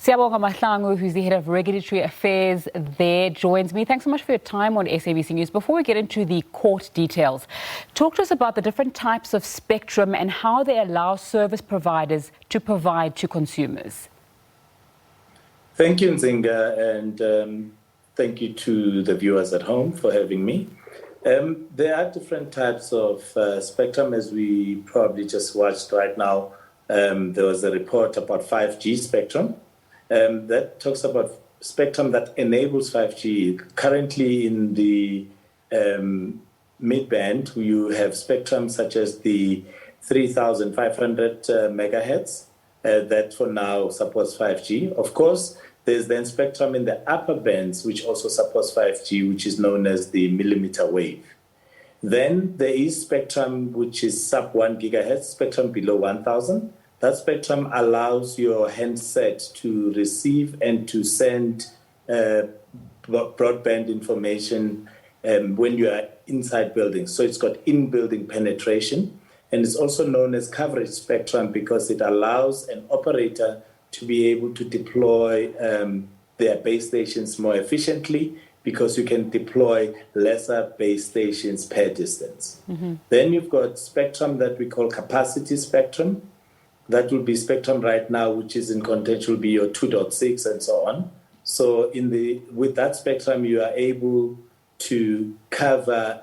Siyabonga Mahlangu, who's the head of regulatory affairs there, joins me. Thanks so much for your time on SABC News. Before we get into the court details, talk to us about the different types of spectrum and how they allow service providers to provide to consumers. Thank you, Nzinga, and thank you to the viewers at home for having me. There are different types of spectrum, as we probably just watched right now. There was a report about 5G spectrum that talks about spectrum that enables 5G. Currently in the mid-band, you have spectrum such as the 3,500 megahertz that for now supports 5G. Of course, there's then spectrum in the upper bands, which also supports 5G, which is known as the millimeter wave. Then there is spectrum which is sub 1 gigahertz, spectrum below 1,000. That spectrum allows your handset to receive and to send broadband information when you are inside buildings. So it's got in-building penetration. And it's also known as coverage spectrum because it allows an operator to be able to deploy their base stations more efficiently because you can deploy lesser base stations per distance. Mm-hmm. Then you've got spectrum that we call capacity spectrum. That will be spectrum right now, which is in contention, will be your 2.6 and so on. So with that spectrum, you are able to cover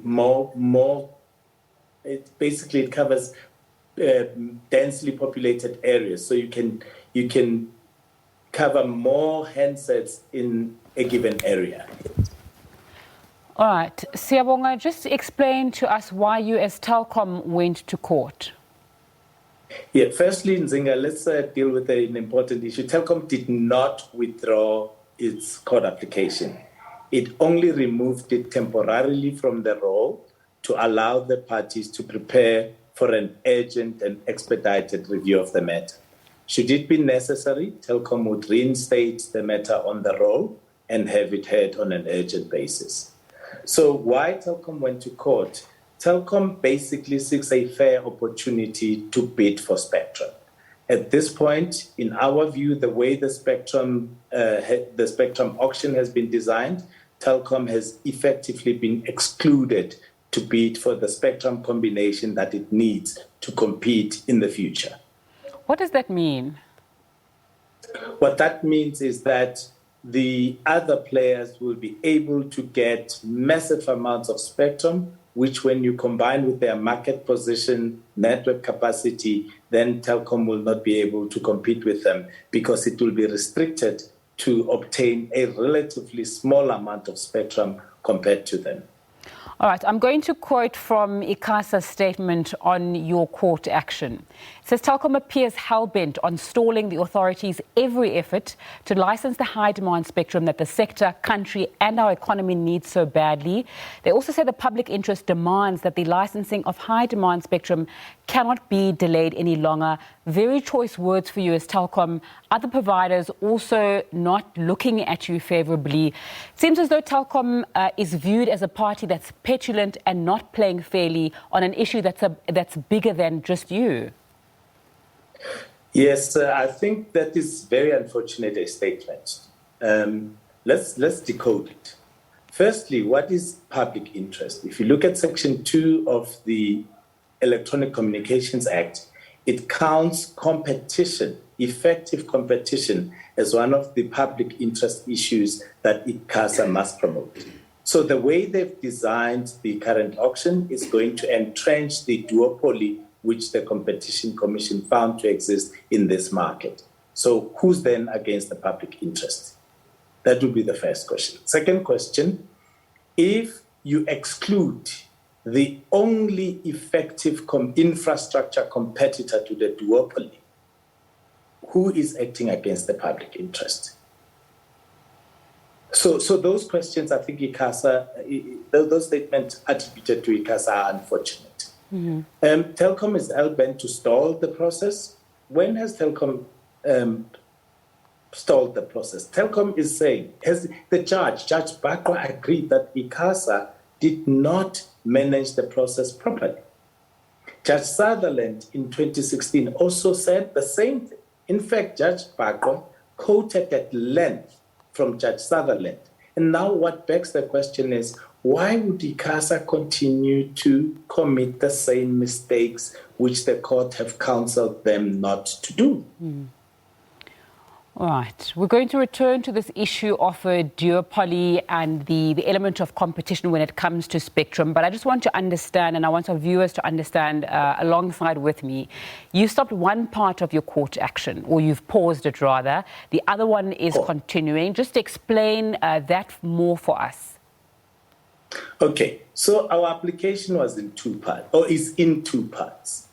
more. It covers densely populated areas, so you can cover more handsets in a given area. All right, Siyabonga, just explain to us why you as Telkom went to court. Yeah, firstly, Nzinga, let's deal with an important issue. Telkom did not withdraw its court application. It only removed it temporarily from the roll to allow the parties to prepare for an urgent and expedited review of the matter. Should it be necessary, Telkom would reinstate the matter on the roll and have it heard on an urgent basis. So why Telkom went to court? Telkom basically seeks a fair opportunity to bid for spectrum. At this point, in our view, the way the spectrum auction has been designed, Telkom has effectively been excluded to bid for the spectrum combination that it needs to compete in the future. What does that mean? What that means is that the other players will be able to get massive amounts of spectrum, which when you combine with their market position, network capacity, then Telkom will not be able to compete with them because it will be restricted to obtain a relatively small amount of spectrum compared to them. All right, I'm going to quote from ICASA's statement on your court action. It says, Telkom appears hell-bent on stalling the authorities' every effort to license the high-demand spectrum that the sector, country and our economy needs so badly. They also say the public interest demands that the licensing of high-demand spectrum cannot be delayed any longer. Very choice words for you as Telkom. Other providers also not looking at you favorably. It seems as though Telkom is viewed as a party that's petulant and not playing fairly on an issue that's bigger than just you. Yes, I think that is very unfortunate a statement. Let's decode it. Firstly, what is public interest? If you look at Section 2 of the Electronic Communications Act, it counts competition, effective competition, as one of the public interest issues that ICASA must promote. So the way they've designed the current auction is going to entrench the duopoly which the Competition Commission found to exist in this market. So who's then against the public interest? That would be the first question. Second question, if you exclude the only effective infrastructure competitor to the duopoly, who is acting against the public interest? So those questions, I think ICASA, those statements attributed to ICASA are unfortunate. Mm-hmm. Telkom is hell-bent to stall the process. When has Telkom stalled the process? Telkom is saying, has the Judge Bakwa, agreed that ICASA did not manage the process properly. Judge Sutherland in 2016 also said the same thing. In fact, Judge Bakwa quoted at length from Judge Sutherland. And now what begs the question is, why would ICASA continue to commit the same mistakes which the court have counseled them not to do? All right. We're going to return to this issue of a duopoly and the element of competition when it comes to spectrum. But I just want to understand, and I want our viewers to understand alongside with me, you stopped one part of your court action, or you've paused it rather. The other one is continuing. Just explain that more for us. Okay. So our application was in two parts, or is in two parts.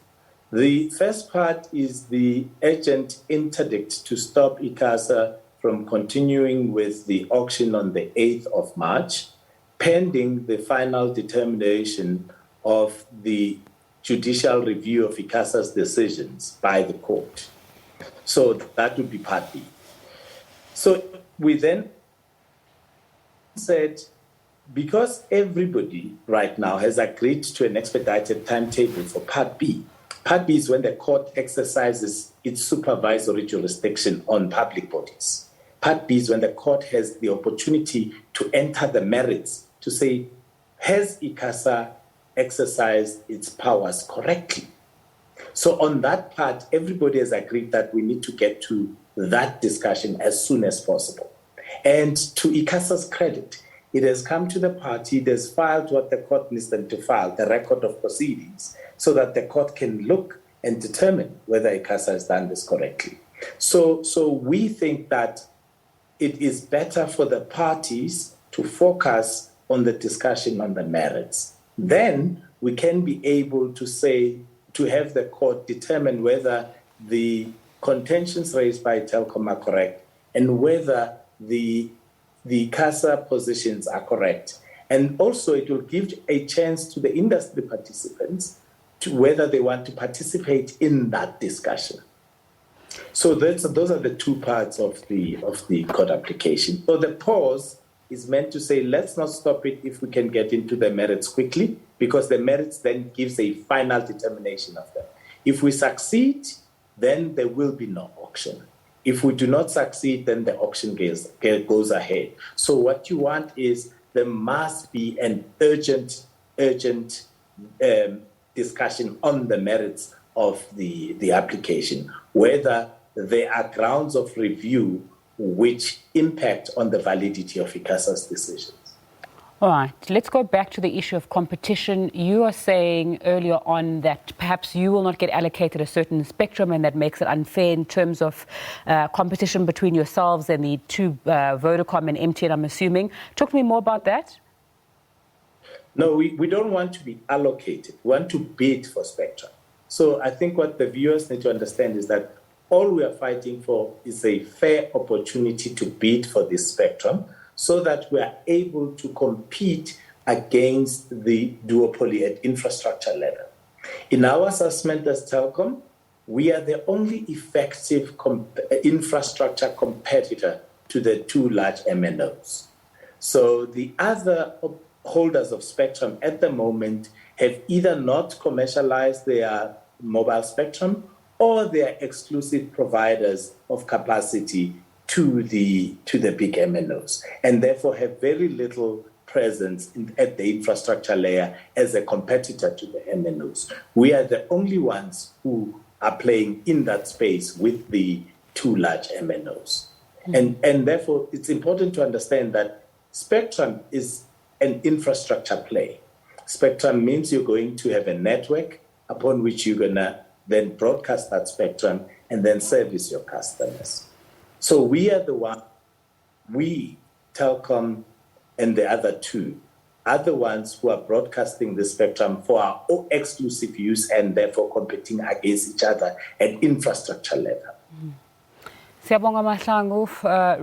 The first part is the urgent interdict to stop ICASA from continuing with the auction on the 8th of March, pending the final determination of the judicial review of ICASA's decisions by the court. So that would be part B. So we then said, because everybody right now has agreed to an expedited timetable for part B, Part B is when the court exercises its supervisory jurisdiction on public bodies. Part B is when the court has the opportunity to enter the merits to say, has ICASA exercised its powers correctly? So on that part, everybody has agreed that we need to get to that discussion as soon as possible. And to ICASA's credit, it has come to the party, it has filed what the court needs them to file, the record of proceedings, so that the court can look and determine whether ICASA has done this correctly. So we think that it is better for the parties to focus on the discussion on the merits. Then we can be able to say, to have the court determine whether the contentions raised by Telkom are correct and whether the ICASA positions are correct. And also it will give a chance to the industry participants to whether they want to participate in that discussion. So those are the two parts of the court application. So the pause is meant to say, let's not stop it if we can get into the merits quickly, because the merits then gives a final determination of them. If we succeed, then there will be no auction. If we do not succeed, then the auction goes ahead. So what you want is there must be an urgent discussion on the merits of the application, whether there are grounds of review which impact on the validity of ICASA's decisions. All right, let's go back to the issue of competition. You are saying earlier on that perhaps you will not get allocated a certain spectrum and that makes it unfair in terms of competition between yourselves and the two, Vodacom and MTN, I'm assuming. Talk to me more about that. No, we don't want to be allocated. We want to bid for spectrum. So I think what the viewers need to understand is that all we are fighting for is a fair opportunity to bid for this spectrum so that we are able to compete against the duopoly at infrastructure level. In our assessment as Telkom, we are the only effective infrastructure competitor to the two large MNOs. So the other holders of spectrum at the moment have either not commercialized their mobile spectrum or they are exclusive providers of capacity to the big MNOs, and therefore have very little presence at the infrastructure layer as a competitor to the MNOs. We are the only ones who are playing in that space with the two large MNOs. Mm-hmm. And therefore, it's important to understand that spectrum is an infrastructure play. Spectrum means you're going to have a network upon which you're going to then broadcast that spectrum and then service your customers. So we are the one, we, Telkom, and the other two, are the ones who are broadcasting the spectrum for our own exclusive use and therefore competing against each other at infrastructure level. Mm. Siyabonga Mahlangu,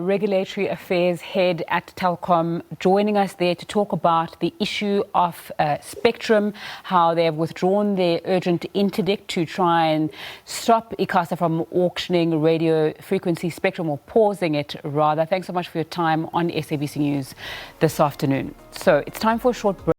Regulatory Affairs Head at Telkom, joining us there to talk about the issue of spectrum, how they have withdrawn their urgent interdict to try and stop ICASA from auctioning radio frequency spectrum, or pausing it rather. Thanks so much for your time on SABC News this afternoon. So it's time for a short break.